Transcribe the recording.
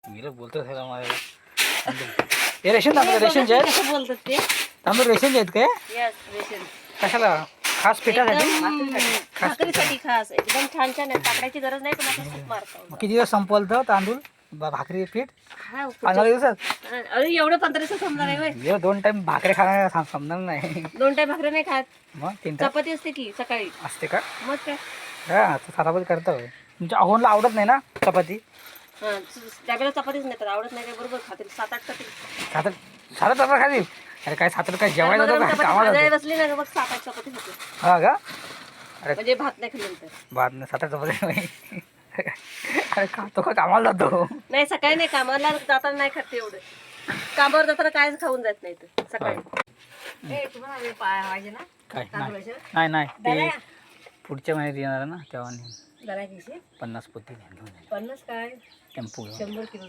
मी बोलतो सगळं मला हे रेशन तांदूळ रेशनचे आहेत कसं बोलतात ते? तांदूळ रेशनचे आहेत काय Yes, रेशन. कशाला खास पिठासाठी एकदम भाकरीसाठी खास एकदम छान छान आहे. टाकण्याची गरज नाही, पण असं खूप मारतो. मग किती दिवस संपवलं तर तांदूळ भाकरी पीठ हा, 15 दिवसात अरे एवढं 15 दिवसात समजा नाही होय. हे 2 टाइम भाकरी खाणार समजणार नाही 2 टाइम भाकरी नाही खात. मग 3 टाइम चपाती असते की सकाळी. असते का मग काय? हा आता चपाती करता होय तुमच्या अहोनला आवडत नाही ना चपाती हा, डब्याला चपातीच नाही तर आवडत नाही काय, बरोबर खातील 7-8 खातील. सात सात चपाती खाली अरे काय सात काय जेवायला जातो का कामाला चपाती जातो बसली ना मग 7-8 चपाती होते. हा का अरे म्हणजे भात नाही खाल्ल्यानंतर. बाद नाही 7 चपाती नाही अरे खातो का कामाला जातो नाही सकाळी नाही, कामाला जाताना नाही खात एवढं. कामावर जाताना कायच खाऊन जात नाही तर सकाळी. ए तुम्हाला हे पाहिजे ना काय तांदूळाचे? नाही नाही ते दळा. पुढच्या महिन्यात येणार आहे ना तेव्हा नेईन. जरा घ्यायचे 50 पोती घेऊन 50 काय टेम्पो घेऊन 100 किलो